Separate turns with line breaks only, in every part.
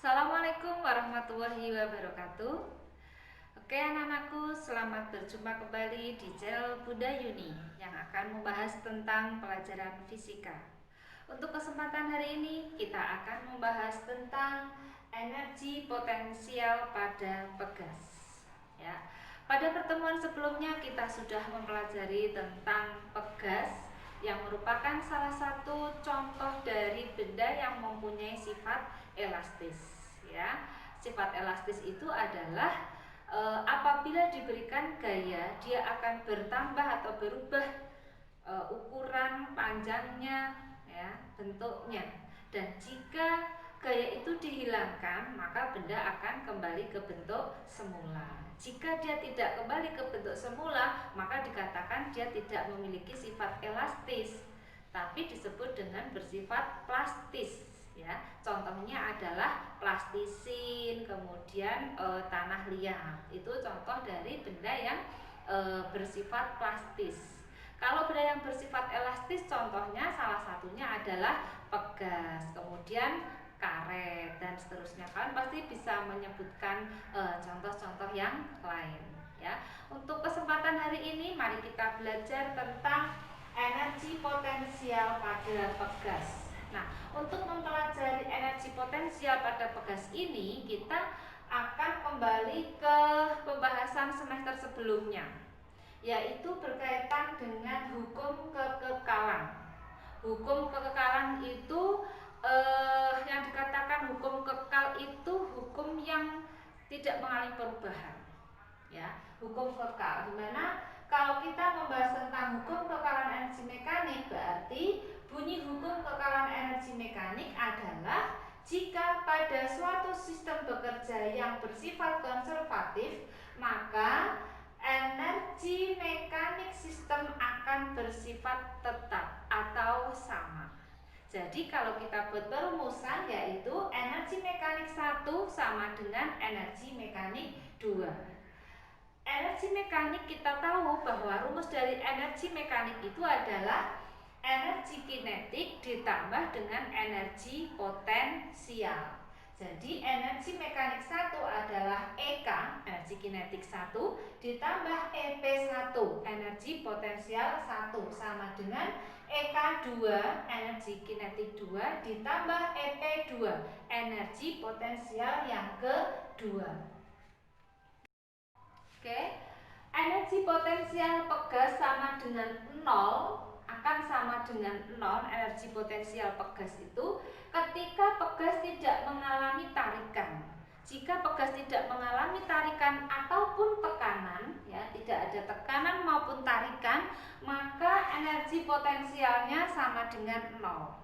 Assalamualaikum warahmatullahi wabarakatuh. Oke anak-anakku, selamat berjumpa kembali di channel Bunda Yuni yang akan membahas tentang pelajaran fisika. Untuk kesempatan hari ini kita akan membahas tentang energi potensial pada pegas. Ya. Pada pertemuan sebelumnya kita sudah mempelajari tentang pegas yang merupakan salah satu contoh dari benda yang mempunyai sifat elastis. Ya, sifat elastis itu adalah apabila diberikan gaya dia akan bertambah atau berubah ukuran, panjangnya, ya, bentuknya. Dan jika gaya itu dihilangkan, maka benda akan kembali ke bentuk semula. Jika dia tidak kembali ke bentuk semula, maka dikatakan dia tidak memiliki sifat elastis, tapi disebut dengan bersifat plastis. Ya, contohnya adalah plastisin, kemudian tanah liat. Itu contoh dari benda yang bersifat plastis. Kalau benda yang bersifat elastis, contohnya salah satunya adalah pegas, kemudian karet, dan seterusnya. Kalian pasti bisa menyebutkan contoh-contoh yang lain. Ya, untuk kesempatan hari ini, mari kita belajar tentang energi potensial pada pegas. Nah, untuk mempelajari energi potensial pada pegas ini, kita akan kembali ke pembahasan semester sebelumnya, yaitu berkaitan dengan hukum kekekalan. Hukum kekekalan itu yang dikatakan hukum kekal itu hukum yang tidak mengalami perubahan. Ya, hukum kekal, dimana kalau kita membahas tentang hukum kekekalan energi mekanik, berarti bunyi hukum kekekalan energi mekanik adalah jika pada suatu sistem bekerja yang bersifat konservatif, maka energi mekanik sistem akan bersifat tetap atau sama. Jadi kalau kita buat perumusan, yaitu energi mekanik 1 sama dengan energi mekanik 2. Energi mekanik kita tahu bahwa rumus dari energi mekanik itu adalah energi kinetik ditambah dengan energi potensial. Jadi energi mekanik 1 adalah EK, energi kinetik 1, ditambah EP1, energi potensial 1, sama dengan EK2, energi kinetik 2, ditambah EP2, energi potensial yang kedua. Oke, energi potensial pegas sama dengan 0, akan sama dengan 0. Energi potensial pegas itu ketika pegas tidak mengalami tarikan. Jika pegas tidak mengalami tarikan ataupun tekanan, ya, tidak ada tekanan maupun tarikan, maka energi potensialnya sama dengan 0.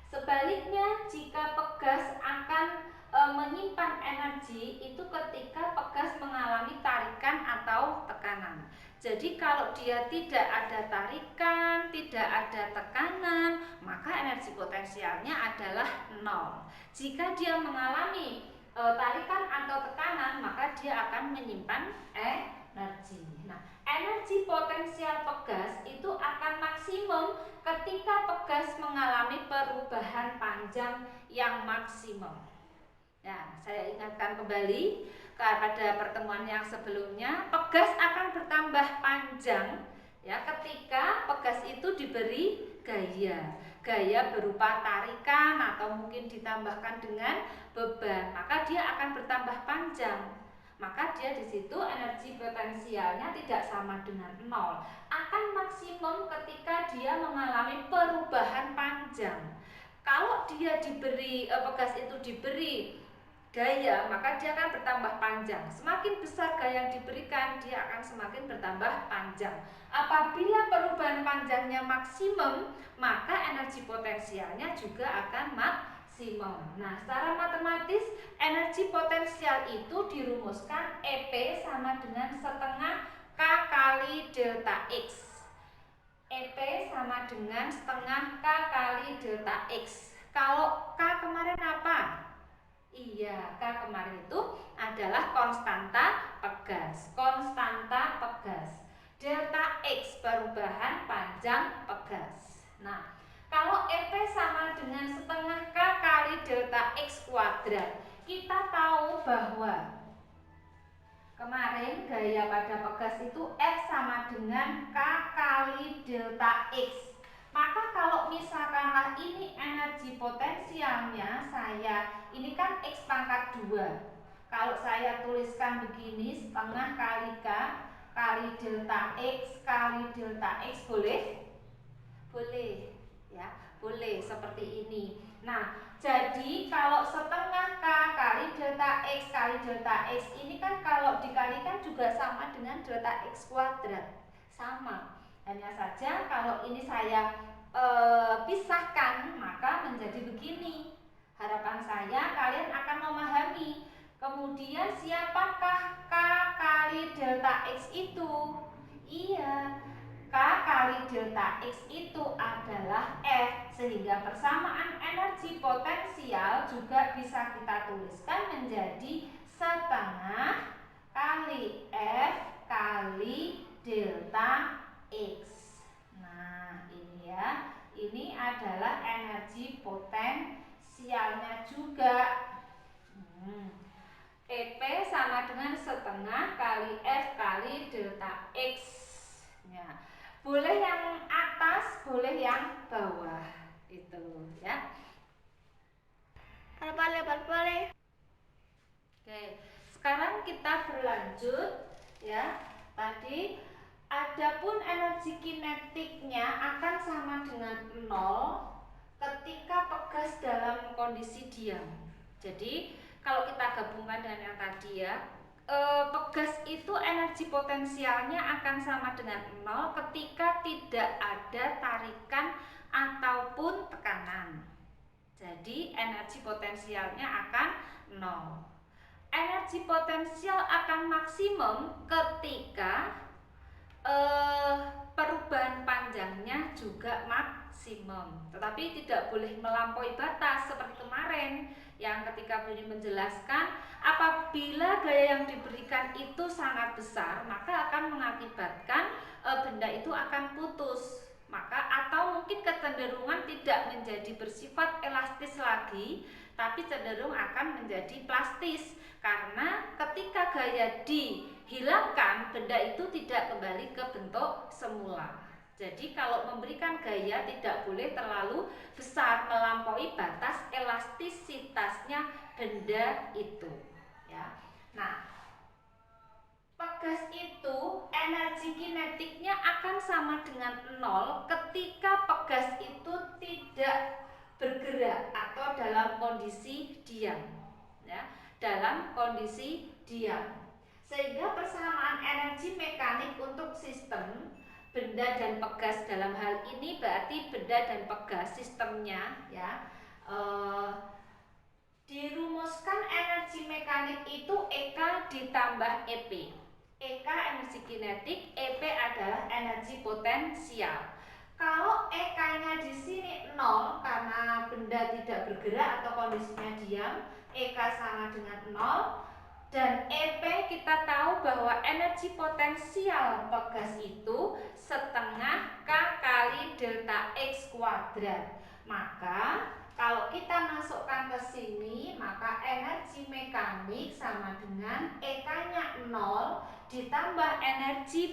Sebaliknya, jika pegas akan menyimpan energi itu ketika pegas mengalami tarikan atau tekanan. Jadi kalau dia tidak ada tarikan, tidak ada tekanan, maka energi potensialnya adalah 0. Jika dia mengalami tarikan atau tekanan, maka dia akan menyimpan energi. Nah, energi potensial pegas itu akan maksimum ketika pegas mengalami perubahan panjang yang maksimum. Nah, saya ingatkan kembali pada pertemuan yang sebelumnya, pegas akan bertambah panjang ya ketika pegas itu diberi gaya berupa tarikan atau mungkin ditambahkan dengan beban, maka dia akan bertambah panjang. Maka dia di situ energi potensialnya tidak sama dengan 0, akan maksimum ketika dia mengalami perubahan panjang. Kalau dia diberi pegas itu diberi gaya, maka dia akan bertambah panjang. Semakin besar gaya yang diberikan, dia akan semakin bertambah panjang. Apabila perubahan panjangnya maksimum, maka energi potensialnya juga akan maksimum. Nah, secara matematis energi potensial itu dirumuskan EP sama dengan setengah K kali delta X. EP sama dengan setengah K kali delta X. Kalau K kemarin apa? Iya, K kemarin itu adalah konstanta pegas. Konstanta pegas. Delta X perubahan panjang pegas. Nah, kalau EP sama dengan setengah K kali delta X kuadrat, kita tahu bahwa kemarin gaya pada pegas itu F sama dengan K kali delta X. Maka kalau misalkanlah ini energi potensialnya ini kan X pangkat 2. Kalau saya tuliskan begini, setengah kali K kali delta X boleh? Boleh, ya, boleh seperti ini. Nah, jadi kalau setengah K kali delta X ini kan kalau dikalikan juga sama dengan delta X kuadrat. Sama. Hanya saja kalau ini saya pisahkan maka menjadi begini. Harapan saya kalian akan memahami. Kemudian siapakah K kali delta X itu? Iya, K kali delta X itu adalah F, sehingga persamaan energi potensial juga bisa kita tuliskan menjadi setengah kali F kali delta X. Nah, ini ya, ini adalah energi potensialnya juga. EP sama dengan setengah kali F kali delta X. Ya. Boleh yang atas, boleh yang bawah. Itu ya.
Boleh.
Oke, sekarang kita berlanjut ya. Tadi adapun energi kinetiknya akan sama dengan 0 ketika pegas dalam kondisi diam. Jadi kalau kita gabungkan dengan yang tadi ya, pegas itu energi potensialnya akan sama dengan 0 ketika tidak ada tarikan ataupun tekanan. Jadi energi potensialnya akan 0. Energi potensial akan maksimum ketika perubahan panjangnya juga maksimum, tetapi tidak boleh melampaui batas seperti kemarin yang ketika Budi menjelaskan apabila gaya yang diberikan itu sangat besar maka akan mengakibatkan benda itu akan putus, maka atau mungkin kecenderungan tidak menjadi bersifat elastis lagi tapi cenderung akan menjadi plastis karena ketika gaya dihilangkan benda itu tidak kembali ke bentuk semula. Jadi kalau memberikan gaya tidak boleh terlalu besar melampaui batas elastisitasnya benda itu ya. Nah, pegas itu energi kinetiknya akan sama dengan 0 ketika pegas itu tidak bergerak atau dalam kondisi diam ya, dalam kondisi diam. Sehingga persamaan energi mekanik untuk sistem benda dan pegas dalam hal ini berarti benda dan pegas sistemnya ya, dirumuskan energi mekanik itu EK ditambah EP. EK energi kinetik, EP adalah energi potensial. Kalau EK-nya di sini 0 karena benda tidak bergerak atau kondisinya diam, EK sama dengan 0. Dan EP kita tahu bahwa energi potensial pegas itu setengah K kali delta X kuadrat. Maka kalau kita masukkan ke sini, maka energi mekanik sama dengan EK-nya 0 ditambah energi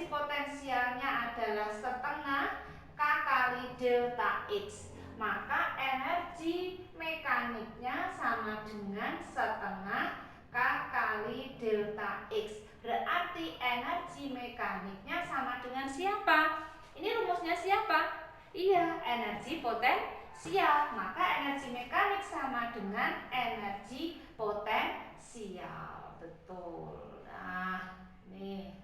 potensialnya adalah setengah K kali delta X. Maka energi mekaniknya sama dengan setengah K kali delta X. Berarti energi mekaniknya sama dengan siapa? Ini rumusnya siapa? Iya, energi potensial. Maka energi mekanik sama dengan energi potensial. Betul. Nah, nih.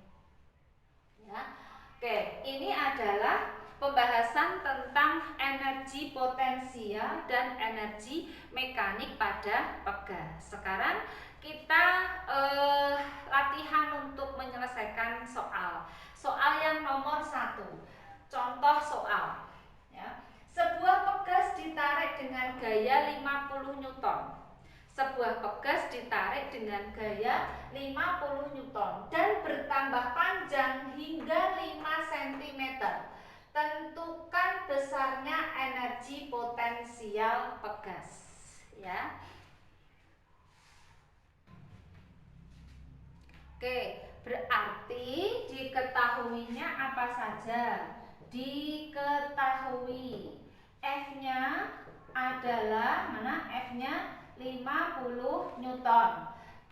Ya. Oke, ini adalah pembahasan tentang energi potensial dan energi mekanik pada pegas. Sekarang kita latihan untuk menyelesaikan soal. Soal yang nomor 1. contoh soal. Ya. Sebuah pegas ditarik dengan gaya 50 Newton. Sebuah pegas ditarik dengan gaya 50 Newton dan bertambah panjang hingga 5 cm. Tentukan besarnya energi potensial pegas. Ya. Oke, berarti diketahuinya apa saja? Diketahui F-nya adalah F-nya 50 Newton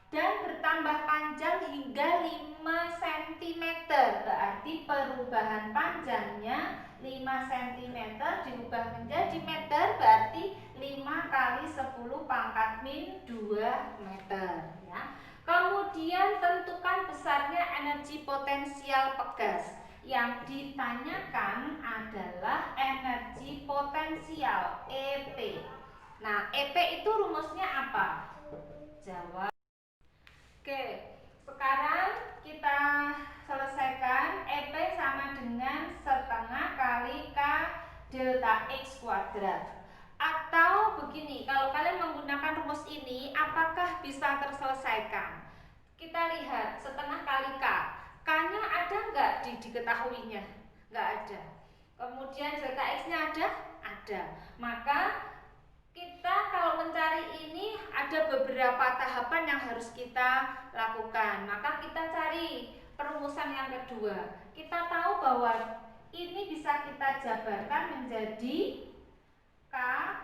dan bertambah panjang hingga 5 cm. Berarti perubahan panjangnya 5 cm diubah menjadi meter, berarti 5 kali 10 pangkat min 2 meter ya. Kemudian tentukan besarnya energi potensial pegas. Yang ditanyakan adalah energi potensial EP. Nah, EP itu rumusnya apa? Jawab. Oke, sekarang kita selesaikan. EP sama dengan setengah kali K delta X kuadrat. Atau begini, kalau kalian menggunakan rumus ini, apakah bisa terselesaikan? Kita lihat setengah kali K. K-nya ada nggak diketahuinya? Nggak ada. Kemudian delta X-nya ada? Ada. Maka kita kalau mencari ini ada beberapa tahapan yang harus kita lakukan. Maka kita cari perumusan yang kedua. Kita tahu bahwa ini bisa kita jabarkan menjadi K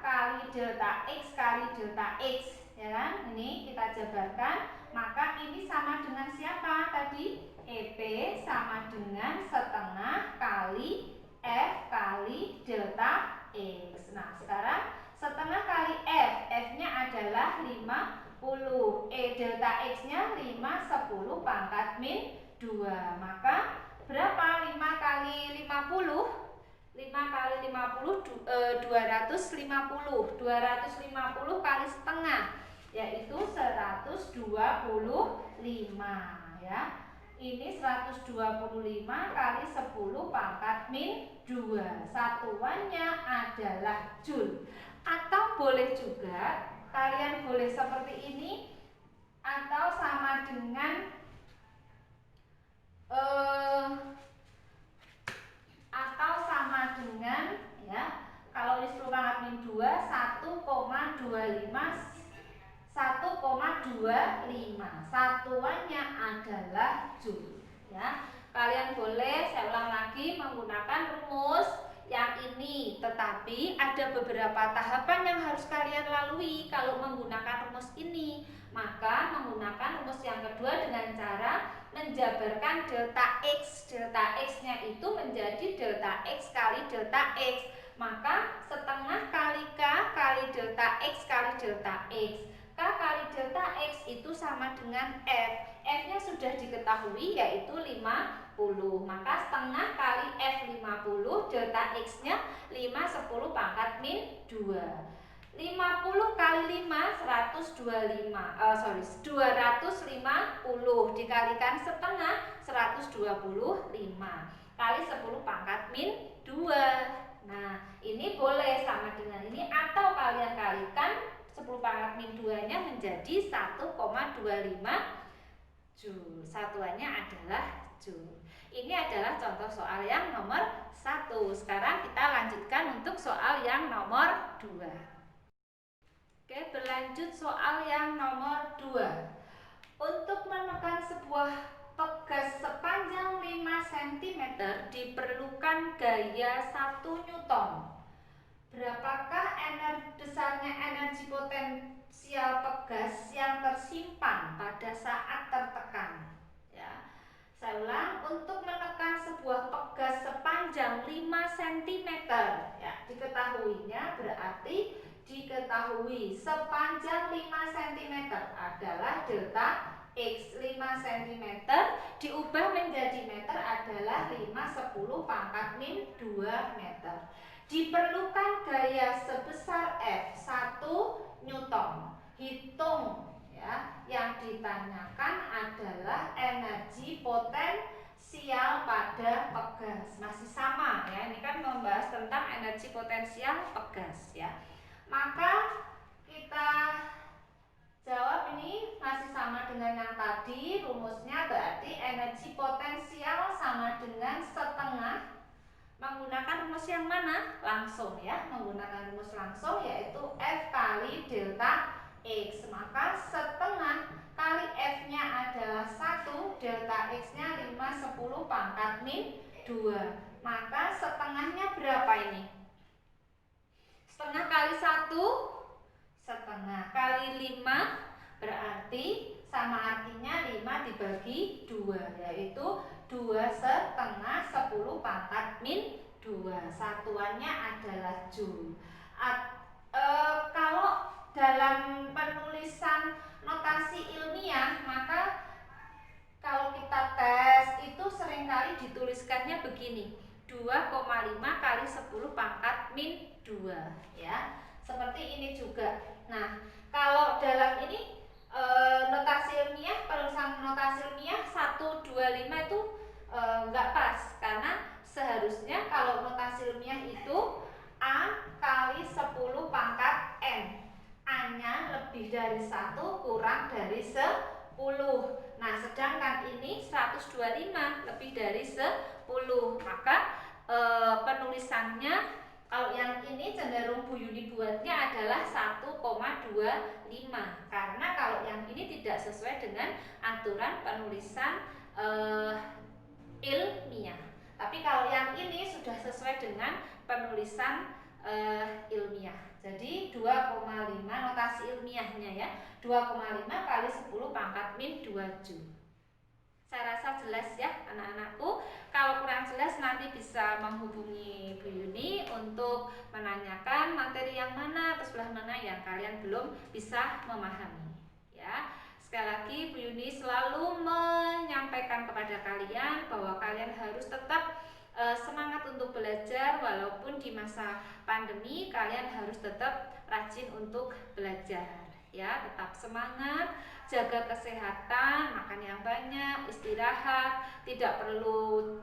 kali delta X kali delta X, ya kan? Ini kita jabarkan, maka ini sama dengan siapa tadi? EP sama dengan setengah kali F kali delta X. Nah, sekarang setengah kali F, F-nya adalah 50, delta X-nya 5, 10 pangkat min 2. Maka berapa 5 kali 50? 5 kali 50 250 kali setengah yaitu 125 ya. Ini 125 kali 10 pangkat min 2. Satuannya adalah joule. Atau boleh juga kalian boleh seperti ini atau sama dengan atau sama dengan ya, kalau di 10 pangkat min 2 1,25 satuannya adalah joule ya. Kalian boleh, saya ulang lagi, menggunakan rumus yang ini, tetapi ada beberapa tahapan yang harus kalian lalui kalau menggunakan rumus ini. Maka menggunakan rumus yang kedua dengan cara menjabarkan delta X. Delta X-nya itu menjadi delta X kali delta X. Maka setengah kali K kali delta X kali delta X. K kali delta X itu sama dengan F. F-nya sudah diketahui yaitu 50. Maka setengah kali F 50, delta X-nya 5, 10 pangkat min 2. 50 kali 5 250 dikalikan setengah 125 kali 10 pangkat min 2. Nah, ini boleh sama dengan ini atau kalian kalikan 10 pangkat min 2 nya menjadi 1,25 joule. Satuannya adalah joule. Ini adalah contoh soal yang nomor 1. Sekarang kita lanjutkan untuk soal yang nomor 2. Oke, berlanjut soal yang nomor 2. Untuk menekan sebuah pegas sepanjang 5 cm diperlukan gaya 1 Newton. Berapakah besarnya energi potensial pegas yang tersimpan pada saat tertekan? Ya. Saya ulang, untuk menekan sebuah pegas sepanjang 5 cm ya, diketahuinya berarti diketahui sepanjang 5 cm adalah delta X. 5 cm diubah menjadi meter adalah 5, 10 pangkat min 2 meter. Diperlukan gaya sebesar F 1 Newton. Hitung ya, yang ditanyakan adalah energi potensial pada pegas. Masih sama ya, ini kan membahas tentang energi potensial pegas ya. Maka kita jawab ini masih sama dengan yang tadi. Rumusnya berarti energi potensial sama dengan setengah. Menggunakan rumus yang mana? Langsung ya, menggunakan rumus langsung yaitu F kali delta X. Maka setengah kali F-nya adalah 1, delta X-nya 5, 10 pangkat min 2. Maka setengahnya berapa ini? Setengah kali 1, setengah kali 5 berarti sama artinya 5 dibagi 2, yaitu 2,5 10 pangkat min 2. Satuannya adalah joule. Kalau dalam penulisan notasi ilmiah, maka kalau kita tes itu seringkali dituliskannya begini, 2,5 kali 10 pangkat min 2 ya. Seperti ini juga. Nah, kalau dalam ini notasi ilmiah, penulisan notasi ilmiah 125 itu enggak pas, karena seharusnya kalau notasi ilmiah itu A kali 10 pangkat N. A-nya lebih dari 1 kurang dari 10. Nah, sedangkan ini 125 lebih dari 10. Maka penulisannya kalau yang ini cenderung Bu Yuni buatnya adalah 1,25, karena kalau yang ini tidak sesuai dengan aturan penulisan ilmiah. Tapi kalau yang ini sudah sesuai dengan penulisan ilmiah. Jadi 2,5 notasi ilmiahnya ya, 2,5 kali 10 pangkat min 2 joule. Saya rasa jelas ya anak-anakku. Kalau kurang jelas nanti bisa menghubungi Bu Yuni untuk menanyakan materi yang mana atau sebelah mana yang kalian belum bisa memahami ya. Sekali lagi Bu Yuni selalu menyampaikan kepada kalian bahwa kalian harus tetap semangat untuk belajar, walaupun di masa pandemi kalian harus tetap rajin untuk belajar ya. Tetap semangat, jaga kesehatan, makan yang banyak, istirahat, tidak perlu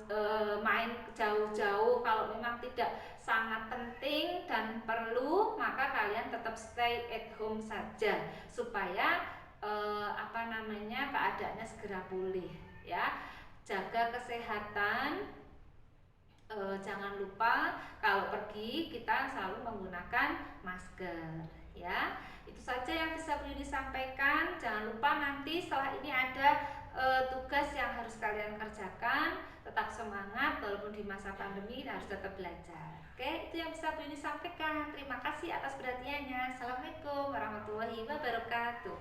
main jauh-jauh. Kalau memang tidak sangat penting dan perlu, maka kalian tetap stay at home saja supaya keadaannya segera pulih ya. Jaga kesehatan. Jangan lupa kalau pergi kita selalu menggunakan masker ya. Itu saja yang bisa Bu Yuni sampaikan. Jangan lupa nanti setelah ini ada tugas yang harus kalian kerjakan. Tetap semangat walaupun di masa pandemi harus tetap belajar. Oke, itu yang bisa Bu Yuni sampaikan. Terima kasih atas perhatiannya. Assalamualaikum warahmatullahi wabarakatuh.